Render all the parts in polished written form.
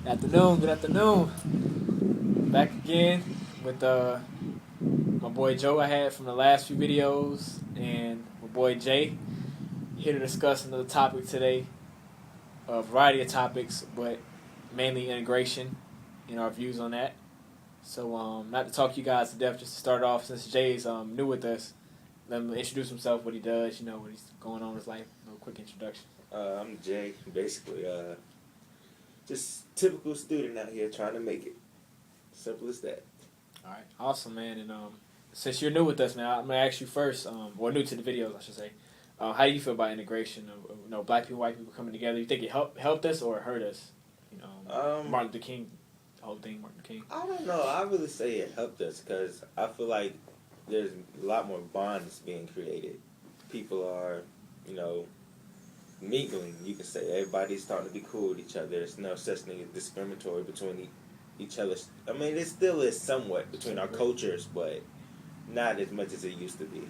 Good afternoon. Back again with my boy Joe I had from the last few videos, and my boy Jay here to discuss another topic today. A variety of topics, but mainly integration and our views on that. So, not to talk you guys to death, just to start off, since Jay's new with us, let him introduce himself, what he does, what he's going on in his life. A quick introduction. I'm Jay, basically. Just typical student out here trying to make it. Simple as that. All right, awesome, man. And since you're new with us, man, I'm gonna ask you first, or new to the videos, I should say. How do you feel about integration of black people, white people coming together? You think it helped us or hurt us? Martin Luther King, the whole thing, Martin Luther King. I don't know. I really say it helped us because I feel like there's a lot more bonds being created. People are, mingling. You can say everybody's starting to be cool with each other. There's no such thing as discriminatory between each other. I mean, it still is somewhat between our cultures, but not as much as it used to be.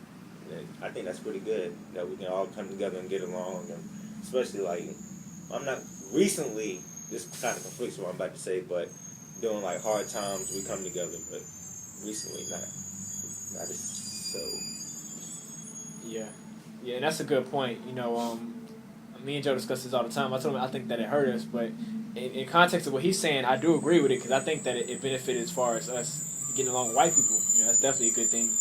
And I think that's pretty good that we can all come together and get along, and especially I'm not recently. This kind of conflicts with what I'm about to say, but during hard times we come together, but recently not as so. Yeah, and that's a good point. Me and Joe discuss this all the time. I told him I think that it hurt us, but in context of what he's saying, I do agree with it because I think that it benefited as far as us getting along with white people. That's definitely a good thing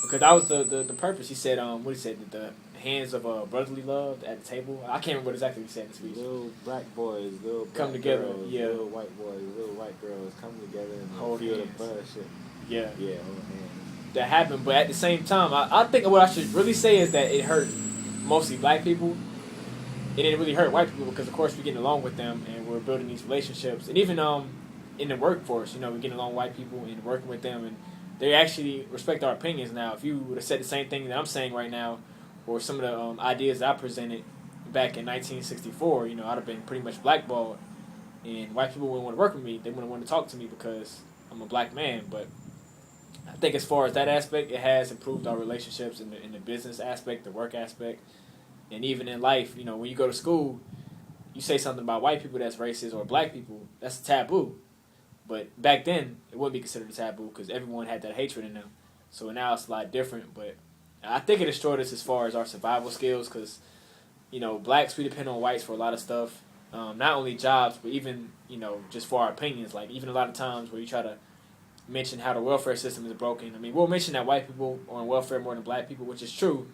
because that was the purpose. He said, what he said, the hands of brotherly love at the table. I can't remember what exactly he said in the speech. Little black boys, little black come together, girls, yeah. Little white boys, little white girls come together and hold feel hands. the bullshit. Yeah, hold hands. That happened, but at the same time, I think what I should really say is that it hurt mostly black people. It didn't really hurt white people because, of course, we're getting along with them and we're building these relationships. And even in the workforce, we're getting along with white people and working with them, and they actually respect our opinions now. If you would have said the same thing that I'm saying right now, or some of the ideas that I presented back in 1964, I'd have been pretty much blackballed, and white people wouldn't want to work with me. They wouldn't want to talk to me because I'm a black man. But I think as far as that aspect, it has improved our relationships in the business aspect, the work aspect. And even in life, when you go to school, you say something about white people that's racist or black people, that's a taboo. But back then, it wouldn't be considered a taboo because everyone had that hatred in them. So now it's a lot different. But I think it destroyed us as far as our survival skills because, blacks, we depend on whites for a lot of stuff. Not only jobs, but even, just for our opinions. Like, even a lot of times where you try to mention how the welfare system is broken. I mean, we'll mention that white people are on welfare more than black people, which is true.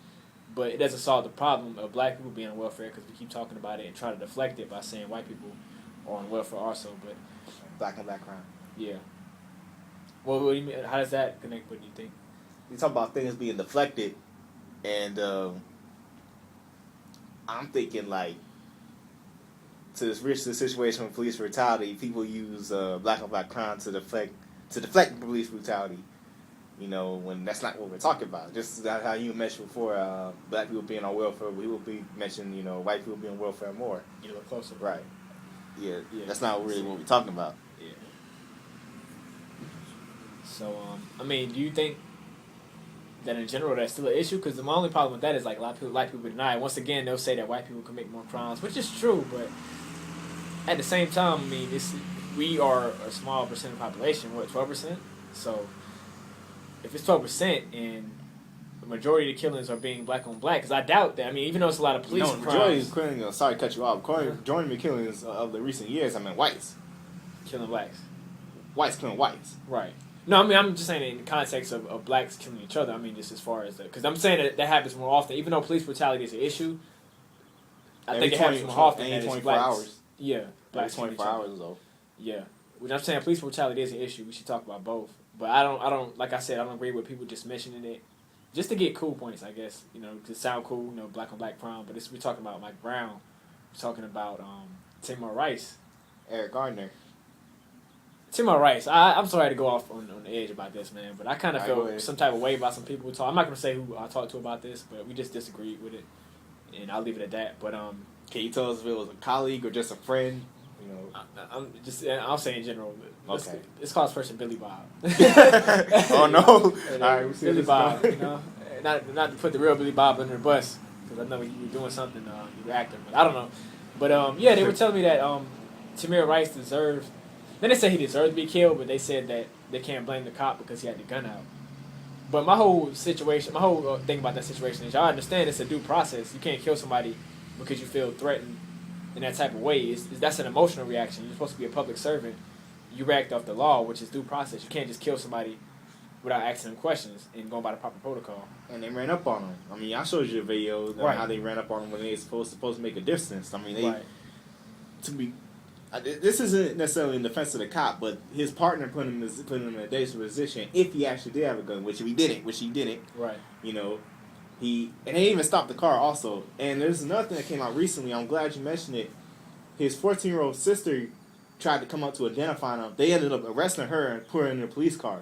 But it doesn't solve the problem of black people being on welfare because we keep talking about it and try to deflect it by saying white people are on welfare also. But Black on black crime. yeah. Well, what do you mean? How does that connect? What do you think? You talk about things being deflected, and I'm thinking to reach the situation with police brutality, people use black on black crime to deflect police brutality. When that's not what we're talking about. Just how you mentioned before, black people being on welfare, we will be mentioning, white people being on welfare more. You look closer. Right. Yeah. That's not really what we're talking about. Yeah. So, do you think that in general that's still an issue? Because my only problem with that is a lot of people, black people deny it. Once again, they'll say that white people commit more crimes, which is true, but at the same time, we are a small percent of the population, 12%? So if it's 12% and the majority of the killings are being black on black, because I doubt that. Even though it's a lot of police crimes. Majority of killings, sorry to cut you off, majority of killings of the recent years, whites. Killing blacks. Whites killing whites. Right. No, I'm just saying in the context of blacks killing each other. Just as far as because I'm saying that happens more often. Even though police brutality is an issue, I think it happens more often than 24 blacks. hours. Yeah. Blacks 24 hours, though. Yeah. Which I'm saying police brutality is an issue. We should talk about both. But I don't, like I said, I don't agree with people just mentioning it just to get cool points, I guess, to sound cool, black on black crime. But we're talking about Mike Brown. We're talking about Timor Rice. Eric Gardner. Timor Rice. I'm sorry to go off on the edge about this, man, but I kind of feel some type of way about some people who talk. I'm not going to say who I talked to about this, but we just disagreed with it, and I'll leave it at that. But can you tell us if it was a colleague or just a friend? I'll say in general. Okay. Let's call this person Billy Bob. Oh no! All right, we see Billy Bob. Not to put the real Billy Bob under the bus because I know you were doing something. You were acting, but I don't know. But they were telling me that Tamir Rice deserves. Then they say he deserved to be killed, but they said that they can't blame the cop because he had the gun out. But my whole situation, my whole thing about that situation is y'all understand it's a due process. You can't kill somebody because you feel threatened in that type of way. That's an emotional reaction. You're supposed to be a public servant. You react off the law, which is due process. You can't just kill somebody without asking them questions and going by the proper protocol. And they ran up on him. I mean, I showed you the video of Right. how they ran up on him when they were supposed to make a distance. I mean, they Right. to be. This isn't necessarily in defense of the cop, but his partner put him in a dangerous position if he actually did have a gun, which he didn't. Right. You know, and they even stopped the car also. And there's another thing that came out recently. I'm glad you mentioned it. His 14-year-old sister tried to come up to identify him. They ended up arresting her and put her in a police car.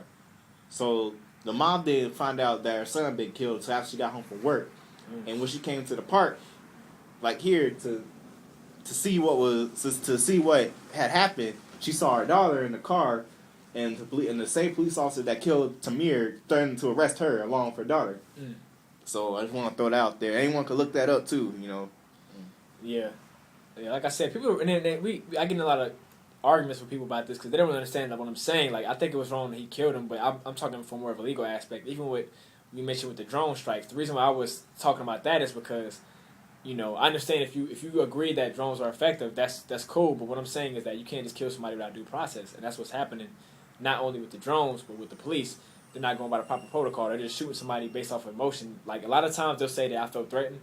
So the mom did find out that her son had been killed. So after she got home from work, and when she came to the park, like here to see what had happened, she saw her daughter in the car, and the same police officer that killed Tamir threatened to arrest her along with her daughter. Mm. So I just want to throw that out there. Anyone could look that up too, you know. Yeah. Like I said, people and then I get in a lot of arguments with people about this because they don't really understand what I'm saying. Like I think it was wrong that he killed him, but I'm talking from more of a legal aspect. Even with we mentioned with the drone strikes, the reason why I was talking about that is because, you know, I understand if you agree that drones are effective, that's cool. But what I'm saying is that you can't just kill somebody without due process, and that's what's happening, not only with the drones but with the police. They're not going by the proper protocol. They're just shooting somebody based off of emotion. Like a lot of times they'll say that I felt threatened,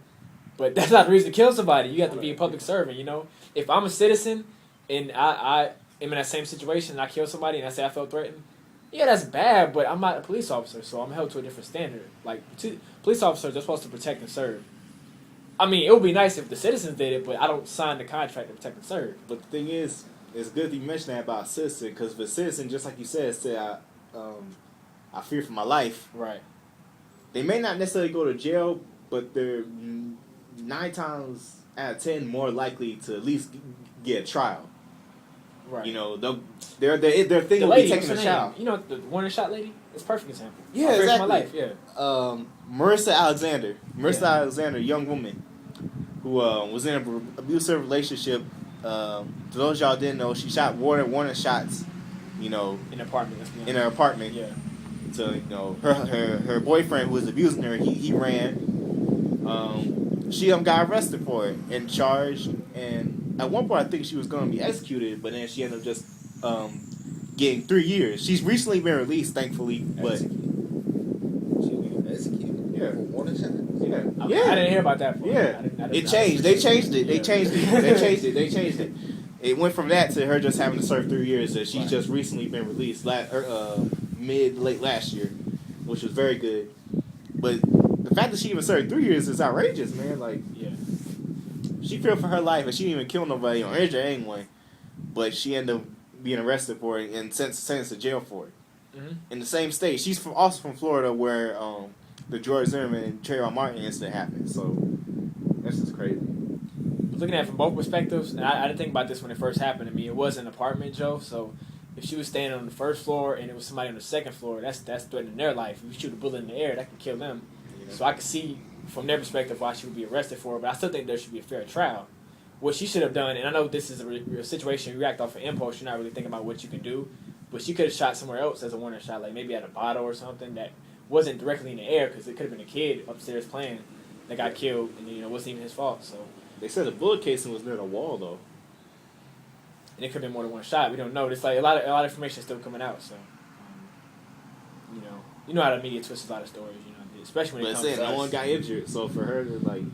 but that's not the reason to kill somebody. You have to be a public servant. You know, if I'm a citizen and I am in that same situation and I kill somebody and I say I felt threatened, yeah, that's bad. But I'm not a police officer, so I'm held to a different standard. Like police officers are supposed to protect and serve. I mean, it would be nice if the citizens did it, but I don't sign the contract to protect and serve. But the thing is, it's good that you mentioned that about citizen, because if a citizen, just like you said, I fear for my life. Right. They may not necessarily go to jail, but they're 9 times out of 10 more likely to at least get a trial. Right. You know, their thing The will lady, be taking what's a her name? trial. You know, the Warner shot lady? It's a perfect example. Yeah, I fear exactly. for my life, yeah. Marissa Alexander. Yeah. Alexander, a young woman who was in an abusive relationship. To those y'all didn't know, she shot Warner shots, you know, In an apartment, let's be honest. in her apartment. Yeah. So, you know, her boyfriend who was abusing her, he ran. She got arrested for it and charged. And at one point, I think she was going to be executed, but then she ended up just getting 3 years. She's recently been released, thankfully. But Executed. Yeah. For warning shot. yeah, Okay, I didn't hear about that. Yeah, I it changed. They changed it. They Yeah. changed it. They changed it. It went from that to her just having to serve 3 years. That she's Right. just recently been released, late last year, which was very good. But the fact that she even served 3 years is outrageous, man. Like, Yeah. she feared for her life, and she didn't even kill nobody or injure anyone. But she ended up being arrested for it and sentenced to jail for it. Mm-hmm. In the same state, she's also from Florida, where the George Zimmerman and Trayvon Martin incident happened. So that's just crazy. Looking at it from both perspectives, and I didn't think about this when it first happened to me. It was an apartment, Joe. So if she was standing on the first floor and it was somebody on the second floor, that's threatening their life. If you shoot a bullet in the air, that can kill them. Yeah. So I can see from their perspective why she would be arrested for it. But I still think there should be a fair trial. What she should have done, and I know this is a situation you react off of impulse. You're not really thinking about what you can do, but she could have shot somewhere else as a warning shot, like maybe at a bottle or something that wasn't directly in the air, because it could have been a kid upstairs playing that got killed, and it wasn't even his fault. So. They said the bullet casing was near the wall, though. And it could have been more than one shot. We don't know. It's like a lot of information is still coming out. So, you know how the media twists a lot of stories. Especially when it But comes to no us. one got injured, so for her to like,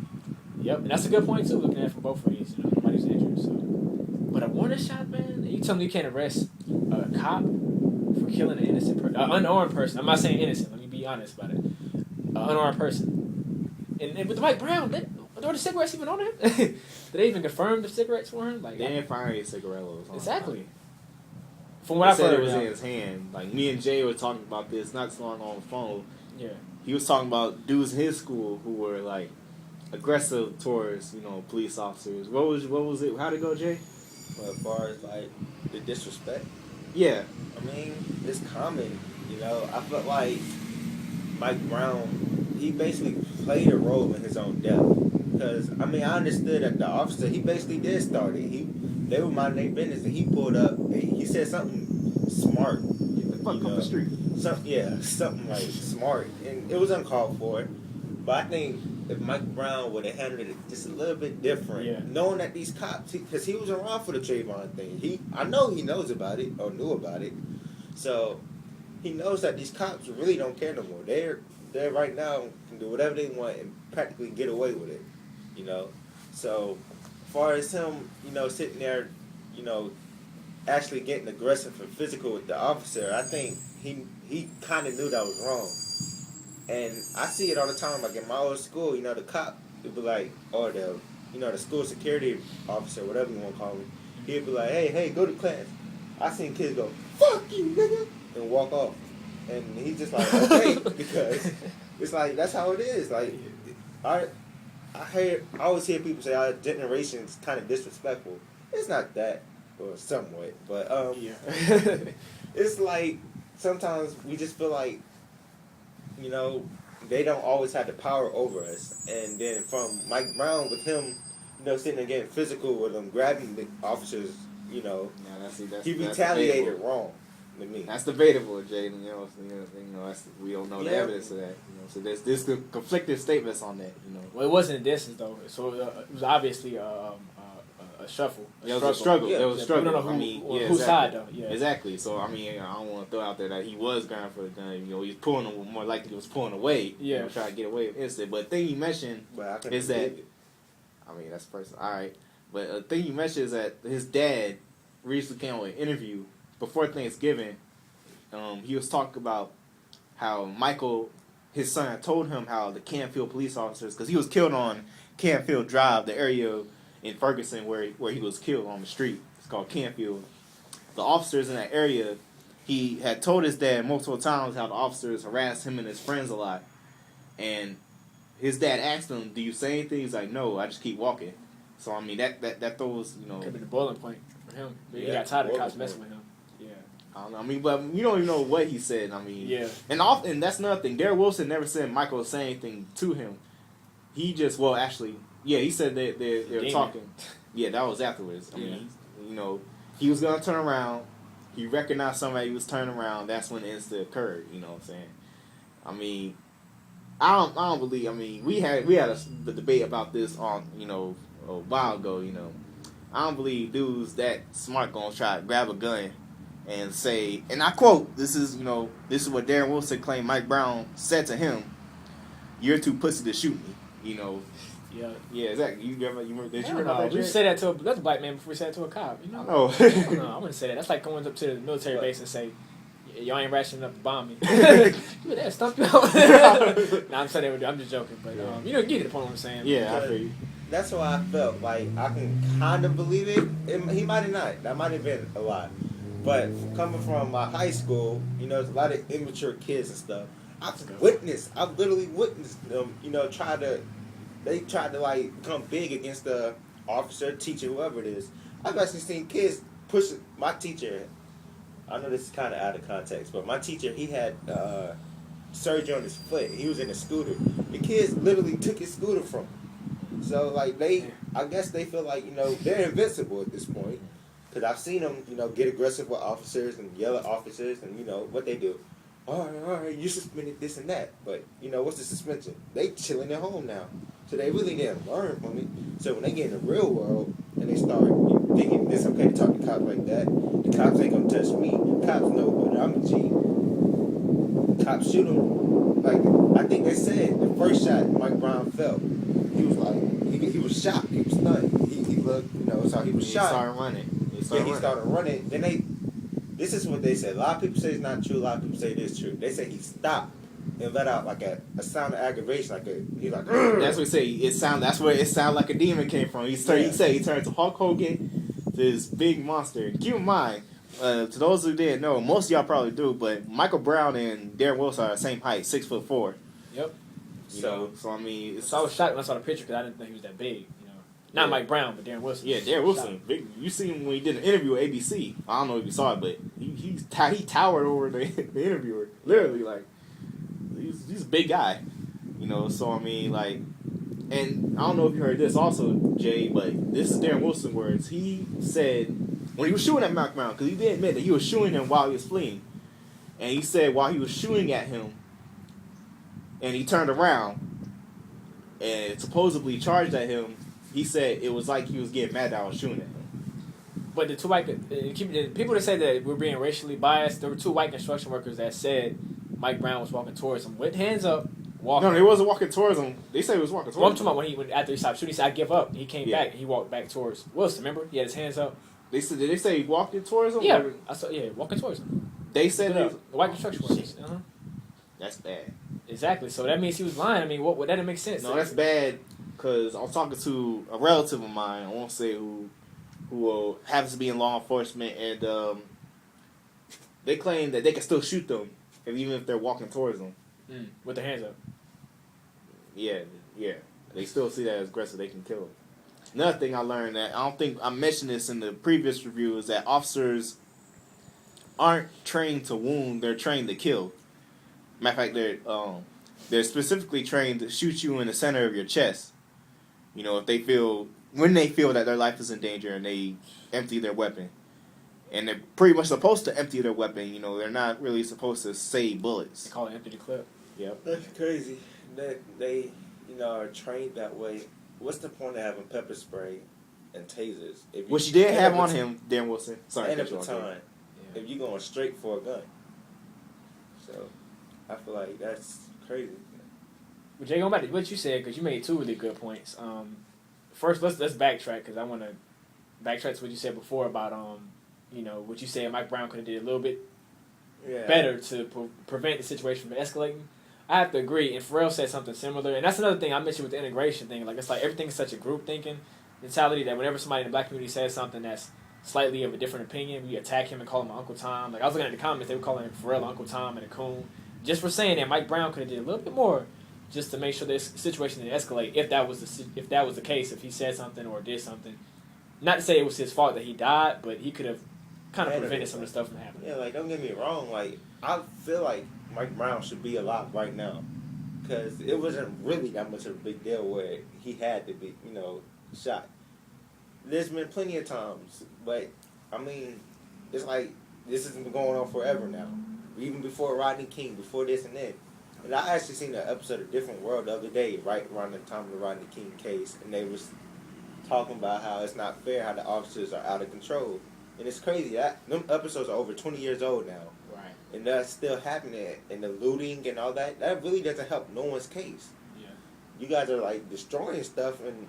Yep, and that's a good point too. Looking at it from both ways, nobody's injured. So, but a warning shot, man. You tell me you can't arrest a cop for killing an innocent person, an unarmed person. I'm not saying innocent. Let me be honest about it. An unarmed person. And with Mike Brown, were the cigarettes even on him? Did they even confirm the cigarettes for him? Like they didn't find any cigarillos. Exactly. From what I've said, heard, it was in his hand. Like me and Jay were talking about this not so long on the phone. Yeah. He was talking about dudes in his school who were like aggressive towards police officers. What was it? How'd it go, Jay? Well, as far as like the disrespect, Yeah. I mean, it's common. I felt like Mike Brown, he basically played a role in his own death. Because I understood that the officer, he basically did start it. they were minding their business, and he pulled up. And he said something smart. Get the fuck off the street. Something like smart, and it was uncalled for. But I think if Mike Brown would have handled it just a little bit different, knowing that these cops, because he was around for the Trayvon thing, I know he knows about it or knew about it, so he knows that these cops really don't care no more. They're right now can do whatever they want and practically get away with it, you know. So, as far as him, you know, sitting there, you know, actually getting aggressive and physical with the officer, I think he kind of knew that was wrong. And I see it all the time. Like in my old school, you know, the cop would be like, or the school security officer, whatever you want to call him, he'd be like, hey, go to class. I seen kids go, fuck you, nigga, and walk off. And he's just like, okay, because it's like, that's how it is. Like, I always hear people say our generation's kind of disrespectful. It's not that, or somewhat, but it's like sometimes we just feel like, you know, they don't always have the power over us. And then from Mike Brown, with him, you know, sitting there getting physical with them, grabbing the officers, you know, he retaliated wrong to me. That's debatable, Jaden. We don't know the evidence of that. You know, so there's conflicting statements on that. You know, well, it wasn't a distance though, so it was obviously a shuffle. It was a struggle. Yeah. It was a struggle. We don't know whose side though. Yeah. Exactly. So I mean, I don't want to throw out there that he was going for the gun. You know, he's pulling. More likely, he was pulling away. Yeah. You know, trying to get away with incident. But the thing you mentioned is that, I mean, that's personal. All right. But the thing you mentioned is that his dad recently came on an interview before Thanksgiving. He was talking about how Michael, his son, told him how the Canfield police officers, because he was killed on Canfield Drive, the area in Ferguson where he was killed on the street. It's called Canfield. The officers in that area, he had told his dad multiple times how the officers harassed him and his friends a lot. And his dad asked him, do you say anything? He's like, no, I just keep walking. So, I mean, that throws, you know... Could be the boiling point for him. He got tired of cops messing with him. Yeah. I don't know. I mean, but you don't even know what he said. I mean... Yeah. And that's another thing. Darrell Wilson never said Michael was saying anything to him. He just, well, actually... Yeah, he said they were talking. Yeah, that was afterwards. I mean, you know, he was gonna turn around. He recognized somebody was turning around. That's when the incident occurred. You know what I'm saying? I mean, I don't believe. I mean, we had the debate about this on, you know, a while ago. You know, I don't believe dudes that smart gonna try to grab a gun and say, and I quote, this is what Darren Wilson claimed Mike Brown said to him: "You're too pussy to shoot me." You know. Yeah, exactly. You remember that? We say that to that's a black man before we say that to a cop. You know? No, no, I wouldn't say that. That's like going up to the military base and say, "Y'all ain't rationing up to bomb me." That stump you out. Nah, I'm saying I'm just joking, but you know, get the point what I'm saying. Yeah, I feel you. That's why I felt like I can kind of believe it. He might have not. That might have been a lot. But coming from my high school, you know, there's a lot of immature kids and stuff. I've literally witnessed them, you know, they tried to like become big against the officer, teacher, whoever it is. I've actually seen kids push my teacher. I know this is kind of out of context, but my teacher, he had surgery on his foot. He was in a scooter. The kids literally took his scooter from him. So like I guess they feel like, you know, they're invincible at this point. Because I've seen them, you know, get aggressive with officers and yell at officers, and you know what they do. All right, you suspended this and that. But you know, what's the suspension? They chilling at home now. So they really didn't learn from it. So when they get in the real world and they start thinking it's okay to talk to cops like that, the cops ain't gonna touch me. Cops know what I'm a G. Cops shoot them. Like I think they said the first shot Mike Brown felt, he was like he was shocked. He was stunned. He looked, you know, so he was shocked. He started running. Then this is what they said. A lot of people say it's not true. A lot of people say it is true. They say he stopped and let out like a sound of aggravation, he's like. That's what he say. That's where it sounded like a demon came from. He said he turned to Hulk Hogan, to this big monster. And keep in mind, to those who didn't know, most of y'all probably do, but Michael Brown and Darren Wilson are the same height, 6'4". Yep. So I mean, I was shocked when I saw the picture because I didn't think he was that big. You know, not Mike Brown, but Darren Wilson. Yeah, Darren Wilson, big. You see him when he did an interview with ABC. I don't know if you saw it, but he towered over the interviewer, literally like. He's a big guy, you know. So I mean, like, And I don't know if you heard this also, Jay, but this is Darren Wilson words. He said when he was shooting at Mike Brown, because he did admit that he was shooting him while he was fleeing, and he said while he was shooting at him, and he turned around and supposedly charged at him, he said it was like he was getting mad that I was shooting at him. But the two white the people that say that we're being racially biased, there were two white construction workers that said Mike Brown was walking towards him with hands up. Walking. No, he wasn't walking towards him. They say he was walking towards him. I'm talking about after he stopped shooting, he said, "I give up." He came back and he walked back towards Wilson. Remember, he had his hands up. Did they say he walked towards him? Yeah, I saw. Yeah, walking towards him. They said the white construction workers. That's bad. Exactly. So that means he was lying. I mean, what that didn't make sense. No, that's bad because I was talking to a relative of mine. I won't say who happens to be in law enforcement, and they claim that they can still shoot them, even if they're walking towards them with their hands up. Yeah. They still see that as aggressive. They can kill them. Another thing I learned that I don't think I mentioned this in the previous review is that officers aren't trained to wound; they're trained to kill. Matter of fact, they're specifically trained to shoot you in the center of your chest. You know, when they feel that their life is in danger and they empty their weapon. And they're pretty much supposed to empty their weapon. You know, they're not really supposed to save bullets. They call it empty the clip. Yep. That's crazy. That they, are trained that way. What's the point of having pepper spray and tasers? Which you did have on him, Dan Wilson. Sorry, and at the time, if you're going straight for a gun. So, I feel like that's crazy. But Jay, going back to what you said, because you made two really good points. First, let's backtrack, because I want to backtrack to what you said before about what you said Mike Brown could have did a little bit better to prevent the situation from escalating. I have to agree, and Pharrell said something similar, and that's another thing I mentioned with the integration thing. Like, it's like everything's such a group thinking mentality that whenever somebody in the black community says something that's slightly of a different opinion, we attack him and call him Uncle Tom. Like, I was looking at the comments, they were calling Pharrell Uncle Tom and a coon, just for saying that Mike Brown could have did a little bit more just to make sure this situation didn't escalate. If that was the case, if he said something or did something, not to say it was his fault that he died, but he could have kind of prevented some of the stuff from happening. Yeah, like, don't get me wrong. Like, I feel like Mike Brown should be alive right now because it wasn't really that much of a big deal where he had to be, shot. There's been plenty of times, but, I mean, it's like this has been going on forever now. Even before Rodney King, before this and that. And I actually seen an episode of Different World the other day, right around the time of the Rodney King case, and they was talking about how it's not fair how the officers are out of control. And it's crazy. Them episodes are over 20 years old now. Right. And that's still happening. And the looting and all that, that really doesn't help no one's case. Yeah. You guys are, like, destroying stuff, and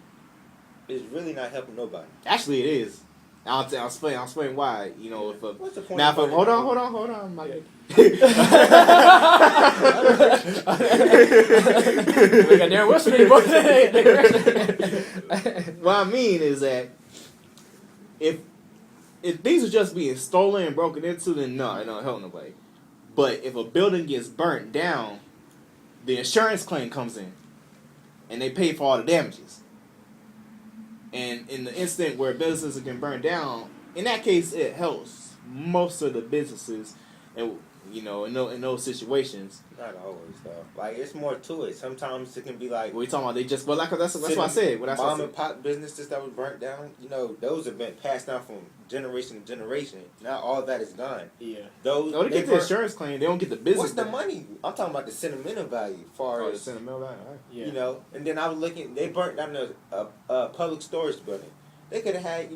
it's really not helping nobody. Actually, it is. I'll explain why. What's the point? Now, hold on, Mike. We got Darren Wilson anymore. What I mean is that if things are just being stolen and broken into, then no, it don't help nobody. But if a building gets burnt down, the insurance claim comes in, and they pay for all the damages. And in the instant where businesses get burned down, in that case, it helps most of the businesses, and in those situations. Not always though. Like, it's more to it. Sometimes it can be like. What are you talking about? They just that's what I said. Mom and pop businesses that was burnt down. Those have been passed down from generation to generation. Now all that is gone. Yeah. They get the insurance claim. They don't get the business. What's the money? I'm talking about the sentimental value. Far as the sentimental value. Right. Yeah. And then I was looking. They burnt down a public storage building. They could have had,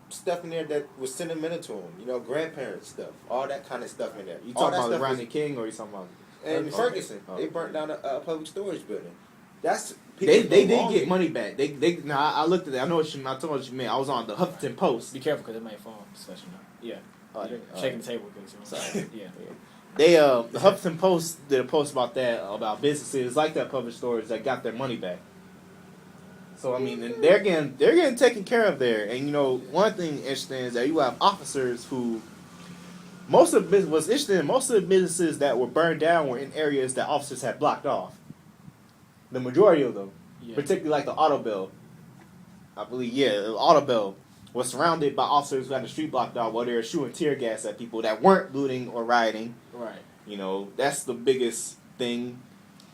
stuff in there that was sentimental to them. Grandparents stuff, all that kind of stuff in there. You talking about Rodney King, or you talking about? And Ferguson, they burnt down a public storage building. That's they did get money back. I looked at that. I told you what you meant. I was on the Huffington Post. Be careful because it might fall. Especially now. Yeah. Shaking the table because sorry. Yeah. They the Huffington Post did a post about that, about businesses like that public storage that got their money back. So I mean, they're getting taken care of there. And one thing interesting is that you have officers who most of the businesses that were burned down were in areas that officers had blocked off. The majority of them, particularly like the Auto Bell, I believe, the Auto Bell was surrounded by officers who had the street blocked off while they were shooting tear gas at people that weren't looting or rioting. Right. That's the biggest thing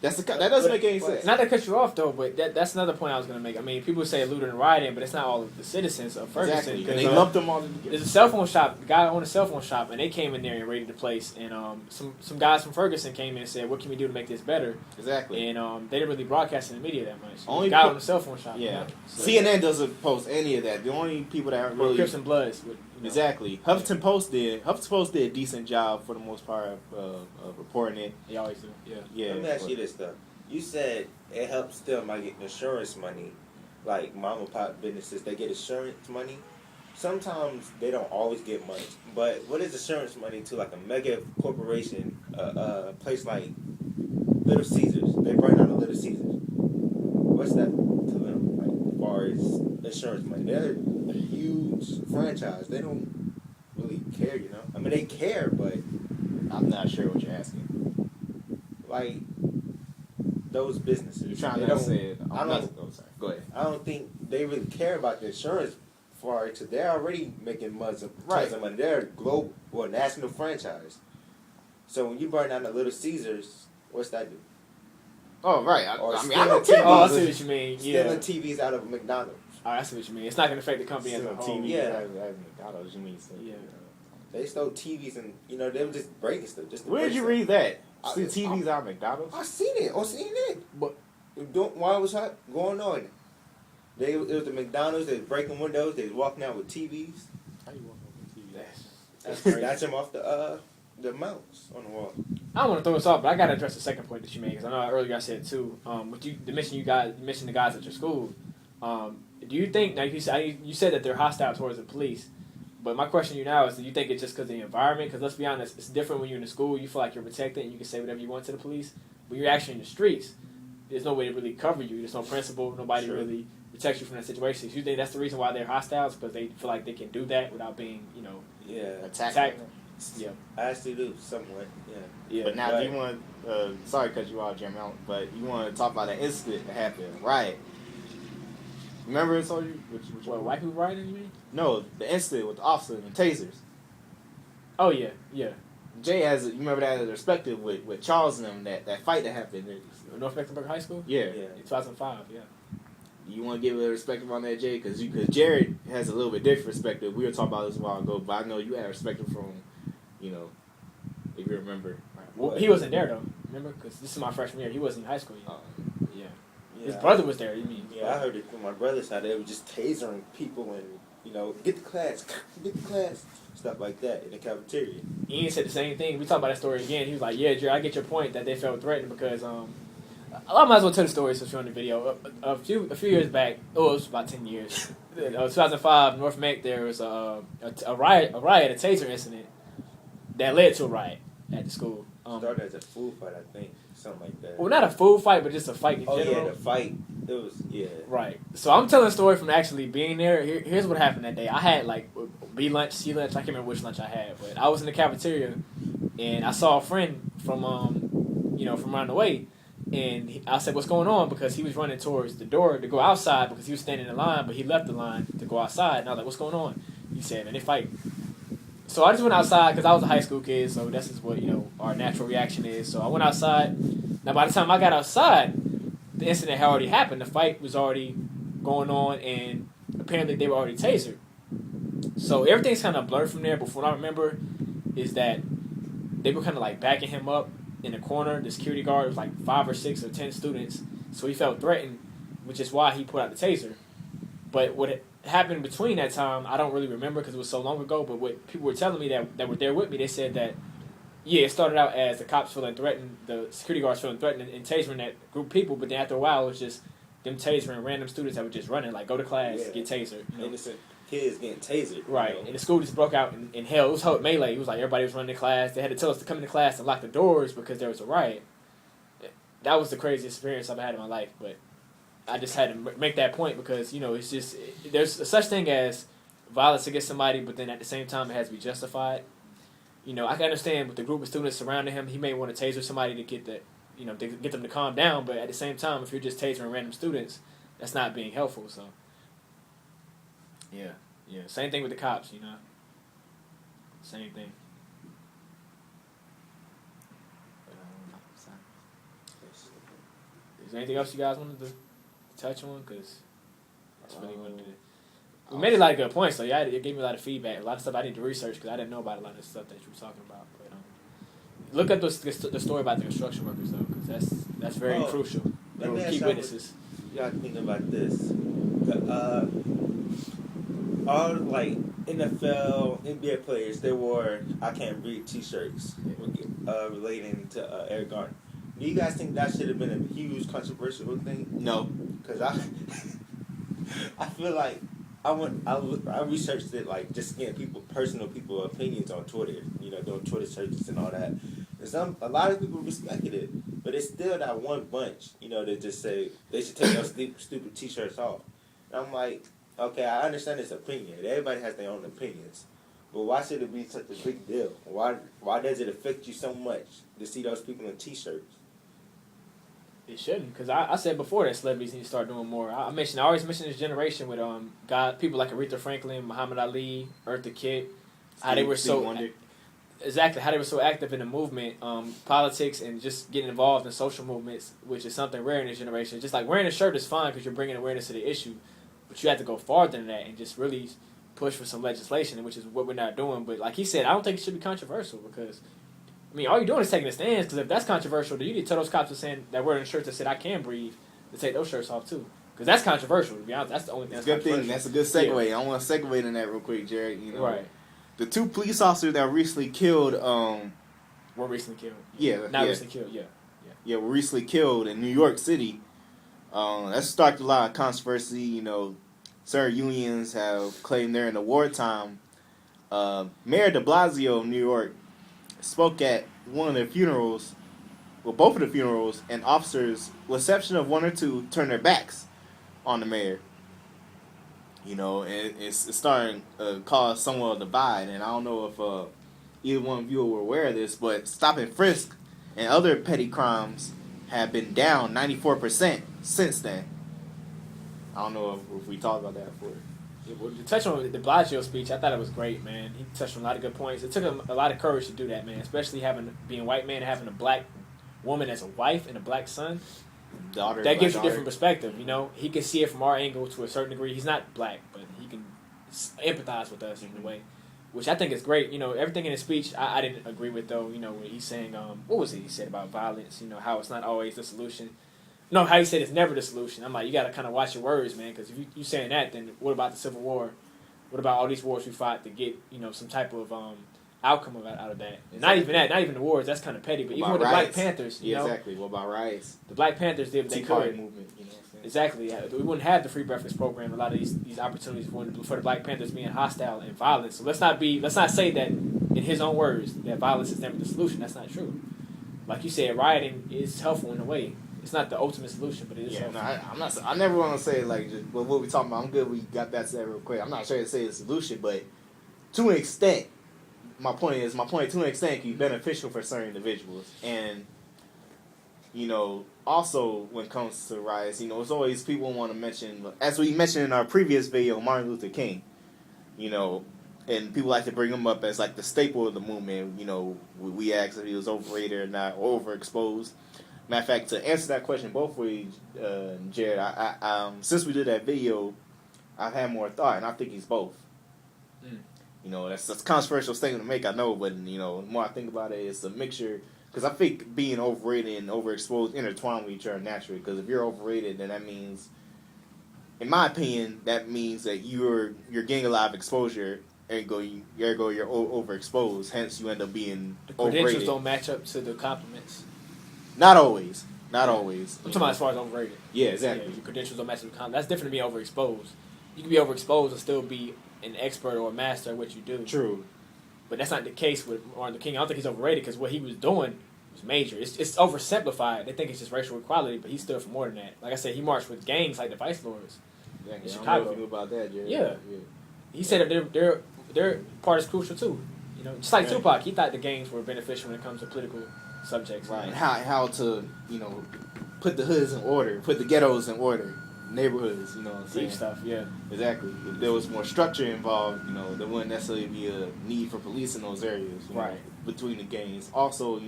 That doesn't make any sense. Not to cut you off though, but that's another point I was going to make. I mean, people say looting and rioting, but it's not all of the citizens of Ferguson. Exactly. And they lumped them all together. There's a cell phone shop. The guy owned a cell phone shop, and they came in there and raided the place. And some guys from Ferguson came in and said, "What can we do to make this better?" Exactly. And they didn't really broadcast in the media that much. Only the guy owned a cell phone shop. Yeah. You know? So, CNN doesn't post any of that. The only people that aren't really Crips and Bloods. Exactly. Huffington Post did. Huffington Post did a decent job for the most part of reporting it. They always do. Yeah. Yeah. Let me ask you this though. You said it helps them by getting insurance money, like mom and pop businesses. They get insurance money. Sometimes they don't always get much, but what is insurance money to like a mega corporation, a place like Little Caesars? They burn out a Little Caesars. What's that to them? Like as far as insurance money, they're a huge franchise. They don't really care, you know. I mean, they care, but I'm not sure what you're asking. like those businesses, You're trying they to don't- say it. I don't. Oh, sorry. Go ahead. I don't think they really care about the insurance for it. They're already making tons of money. They're a global or national franchise. So when you burn down the Little Caesars, what's that do? Oh, right. Or I mean, I stealing don't care. Oh, I TVs. see what you mean. Yeah. Stealing TVs out of McDonald's. Oh, I see what you mean. It's not going to affect the company as a whole. TV. Yeah. McDonald's, you mean? So, Yeah. They stole TVs and they were just breaking stuff. Just to Where did break you stuff. read that? I- See TVs out of McDonald's? I seen it on CNN. But While it was going on, it was the McDonald's. They was breaking windows. They was walking out with TVs. How you walk over TV? that's crazy. Snatch them off the mounts on the wall. I don't want to throw this off, but I got to address the second point that you made because I know earlier I said too. But you mentioned the guys at your school. Do you think now you said that they're hostile towards the police? But my question to you now is, do you think it's just because of the environment? Because let's be honest, it's different when you're in the school. You feel like you're protected and you can say whatever you want to the police. When you're actually in the streets, there's no way to really cover you. There's no principle. Nobody Sure. really protects you from that situation. So you think that's the reason why they're hostile? Because they feel like they can do that without being, Yeah, attacked. Yeah. I actually do somewhat. Yeah. Yeah. But now, Right. do you want? Sorry to cut you off, Jeremy. But you want to talk about an incident that happened, right? Remember it told you? Which What, white people rioting, you mean? No, the incident with the officer and the tasers. Oh, yeah. Yeah. Jay has, you remember that as a perspective with Charles and them, that fight that happened. North Mecklenburg High School? Yeah. Yeah. In 2005, yeah. You want to give a perspective on that, Jay? Because Jared has a little bit different perspective. We were talking about this a while ago, but I know you had a perspective from, if you remember. Well, he wasn't there, though. Remember? Because this is my freshman year. He wasn't in high school yet. Yeah. Yeah. His brother was there, you mean? Yeah, I heard it from my brothers how they were just tasering people and get the class, stuff like that in the cafeteria. Ian said the same thing. We talked about that story again. He was like, "Yeah, Jerry, I get your point that they felt threatened because I might as well tell the story since you're on the video. A few years back, it was about 10 years. 2005, North Mech, there was a riot, a taser incident that led to a riot at the school. Started as a food fight, I think, something like that. Well, not a food fight, but just a fight in Oh general. yeah, the fight. It was Right. So I'm telling a story from actually being there. Here's what happened that day. I had like B lunch, C lunch. I can't remember which lunch I had, but I was in the cafeteria and I saw a friend from from around the way, and I said, "What's going on?" Because he was running towards the door to go outside because he was standing in line, but he left the line to go outside. And I was like, "What's going on?" He said, "Man, they fight." So I just went outside because I was a high school kid, so that's just what our natural reaction is. So I went outside. Now by the time I got outside, the incident had already happened. The fight was already going on, and apparently they were already tasered. So everything's kind of blurred from there. But what I remember is that they were kind of like backing him up in the corner. The security guard was like 5 or 6 or 10 students, so he felt threatened, which is why he put out the taser. But what happened between that time, I don't really remember because it was so long ago. But what people were telling me that were there with me, they said that it started out as the cops feeling threatened, the security guards feeling threatened and tasering that group of people. But then after a while, it was just them tasering random students that were just running, like go to class, get tasered. Innocent kids getting tasered. Right, and the school just broke out in hell. It was hell melee. It was like everybody was running to class. They had to tell us to come into class and lock the doors because there was a riot. That was the craziest experience I've had in my life. But I just had to make that point because it's just there's a such thing as violence against somebody, but then at the same time it has to be justified. I can understand with the group of students surrounding him, he may want to taser somebody to get to get them to calm down. But at the same time, if you're just tasering random students, that's not being helpful. So, yeah, same thing with the cops. Same thing. there anything else you guys wanted to touch on? Because that's really what it is. We made a lot of good points, so yeah, it gave me a lot of feedback. A lot of stuff I need to research because I didn't know about a lot of stuff that you were talking about. But look at the story about the construction workers, though, because that's very crucial. They were key witnesses. Y'all think about this. All like NFL, NBA players, they wore "I Can't Breathe" T-shirts relating to Eric Garner. Do you guys think that should have been a huge controversial thing? No, because I feel like I researched it, like just getting personal opinions on Twitter, doing Twitter searches and all that. And a lot of people respected it, but it's still that one bunch, that just say they should take those stupid T-shirts off. And I'm like, okay, I understand it's opinion. Everybody has their own opinions, but why should it be such a big deal? Why does it affect you so much to see those people in T-shirts? It shouldn't, because I said before that celebrities need to start doing more. I always mention this generation with people like Aretha Franklin, Muhammad Ali, Eartha Kitt, how they were so active in the movement, politics, and just getting involved in social movements, which is something rare in this generation. Just like wearing a shirt is fine because you're bringing awareness to the issue, but you have to go farther than that and just really push for some legislation, which is what we're not doing. But like he said, I don't think it should be controversial because. I mean, all you're doing is taking a stance, because if that's controversial, then you need to tell those cops that wearing shirts that said "I can breathe" to take those shirts off too, because that's controversial. To be honest, that's the only thing. That's good thing. That's a good segue. Yeah. I want to segue in that real quick, Jared. Right. The 2 police officers that recently killed. Were recently killed. Yeah. Not recently killed. Yeah. Yeah, were recently killed in New York City. That sparked a lot of controversy. Certain unions have claimed they're in the wartime. Mayor de Blasio of New York spoke at one of their funerals, both of the funerals, and officers, with exception of 1 or 2, turned their backs on the mayor. And it's starting to cause somewhat of a divide, and I don't know if either one of you were aware of this, but stop and frisk and other petty crimes have been down 94% since then. I don't know if we talked about that before. Yeah, well, to touch on the Blasio speech, I thought it was great, man. He touched on a lot of good points. It took him a lot of courage to do that, man, especially being a white man and having a black woman as a wife and a black son. That gives you a different perspective, He can see it from our angle to a certain degree. He's not black, but he can empathize with us in a way, which I think is great. Everything in his speech I didn't agree with, though, when he's saying, what was it he said about violence, how it's not always the solution. No, how he said it's never the solution. I'm like, you got to kind of watch your words, man, because if you saying that, then what about the Civil War? What about all these wars we fought to get, some type of outcome out of that? And not even that, not even the wars. That's kind of petty. But even with the Black Panthers, exactly. What about riots? The Black Panthers did what they could. Movement, Exactly. Yeah. We wouldn't have the free breakfast program. A lot of these opportunities for the Black Panthers being hostile and violent. So let's not say that in his own words that violence is never the solution. That's not true. Like you said, rioting is helpful in a way. It's not the ultimate solution, but it is. No, I'm not. I never want to say what we talking about. I'm good. We got that said real quick. I'm not sure to say it's a solution, but to an extent, my point to an extent can be beneficial for certain individuals. And also when it comes to riots, it's always people want to mention, as we mentioned in our previous video, Martin Luther King. And people like to bring him up as like the staple of the movement. We asked if he was overrated or not, or overexposed. Matter of fact, to answer that question both ways, Jared, I since we did that video, I've had more thought, and I think he's both. That's a controversial statement to make, I know, but the more I think about it, it's a mixture. Because I think being overrated and overexposed intertwine with each other naturally. Because if you're overrated, then that means, in my opinion, that means that you're getting a lot of exposure. Ergo, you're overexposed. Hence, you end up being the credentials overrated. Don't match up to the compliments. Not always. Not always. I'm talking about as far as overrated. Yeah, exactly. Your credentials don't match up to the compliments. That's different than being overexposed. You can be overexposed and still be an expert or a master at what you do. True. But that's not the case with Martin Luther King. I don't think he's overrated because what he was doing was major. It's oversimplified. They think it's just racial equality, but he stood for more than that. Like I said, he marched with gangs like the Vice Lords in Chicago. I don't know if you knew about that, Jerry. Yeah. He said that their part is crucial too. Just like Tupac, he thought the gangs were beneficial when it comes to political subjects. Right. And how to put the hoods in order, put the ghettos in order, neighborhoods. What I'm saying? Deep stuff. Yeah. Exactly. If there was more structure involved, there wouldn't necessarily be a need for police in those areas. Right. Between the gangs. Also,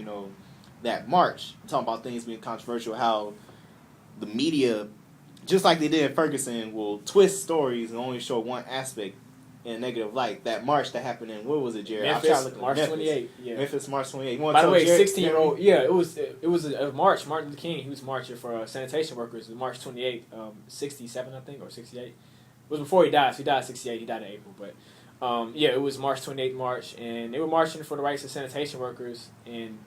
that march, talking about things being controversial, how the media, just like they did in Ferguson, will twist stories and only show one aspect in a negative light. That march that happened in, what was it, Jared? Memphis, March 28th. Yeah. Memphis, March 28th. By the way, 16-year-old. Yeah, it was a march. Martin Luther King, he was marching for sanitation workers. It was March 28th, 67, I think, or 68. It was before he died. So he died in 68. He died in April. But, yeah, it was March 28th march. And they were marching for the rights of sanitation workers. And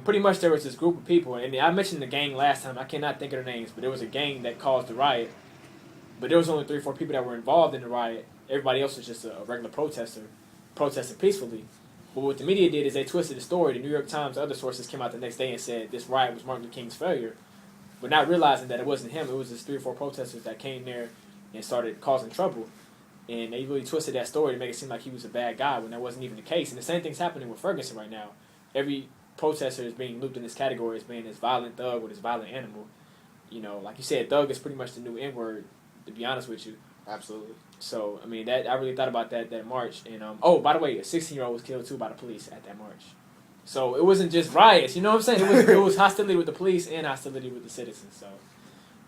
pretty much there was this group of people. And I mentioned the gang last time. I cannot think of their names. But there was a gang that caused the riot. But there was only 3 or 4 people that were involved in the riot. Everybody else was just a regular protester, protesting peacefully. But what the media did is they twisted the story. The New York Times and other sources came out the next day and said this riot was Martin Luther King's failure, but not realizing that it wasn't him. It was just 3 or 4 protesters that came there and started causing trouble. And they really twisted that story to make it seem like he was a bad guy when that wasn't even the case. And the same thing's happening with Ferguson right now. Every protester is being looped in this category as being this violent thug or this violent animal. You know, like you said, thug is pretty much the new N-word, to be honest with you. Absolutely. So, I mean, I really thought about that march. And, oh, by the way, a 16-year-old was killed, too, by the police at that march. So, it wasn't just riots, you know what I'm saying? It was hostility with the police and hostility with the citizens. So,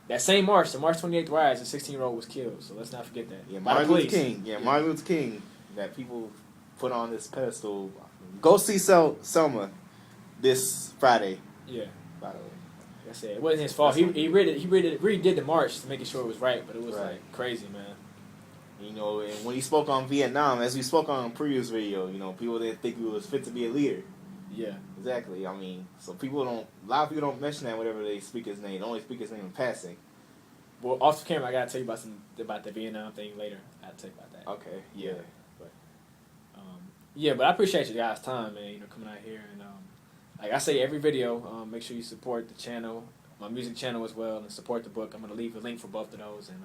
that same march, the March 28th riots, a 16-year-old was killed. So, let's not forget that. Yeah, Martin Luther King. Yeah, Martin Luther King, that people put on this pedestal. Go see Selma this Friday. Yeah. By the way. Like I said, it wasn't his fault. He redid the march to make sure it was right, but it was, like, crazy, man. You know, and when he spoke on Vietnam, as we spoke on a previous video, you know, people didn't think he was fit to be a leader. Yeah. Exactly. I mean, so a lot of people don't mention that whenever they speak his name. They only speak his name in passing. Well, off camera, I gotta tell you about the Vietnam thing later. I gotta tell you about that. Okay. Yeah. But I appreciate you guys' time, man. You know, coming out here and like I say every video, make sure you support the channel, my music channel as well, and support the book. I'm gonna leave a link for both of those. And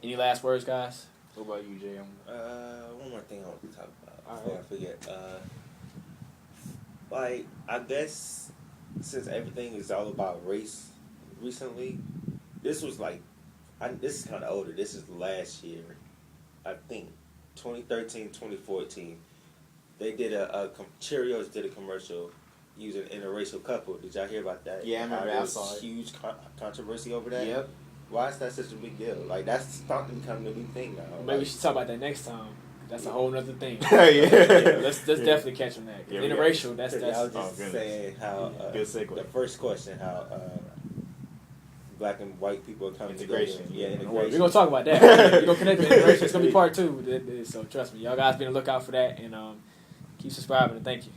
any last words, guys? What about you, Jay? One more thing I want to talk about before I forget. Like, I guess since everything is all about race recently, this was like, this is kind of older. This is last year, I think, 2013, 2014. They did Cheerios did a commercial using an interracial couple. Did y'all hear about that? Yeah, I remember. I saw it. Huge controversy over that. Yep. Why is that such a big deal? Like, that's starting to become the new thing now. Maybe we should talk about that next time. That's a whole other thing. Let's definitely catch on that. Yeah, interracial, that's. I was just saying how good segue. The first question, how black and white people come integration. together. Yeah, integration. We're gonna talk about that. We're gonna connect with integration. It's gonna be part 2. So trust me, y'all guys be on the lookout for that, and keep subscribing. And thank you.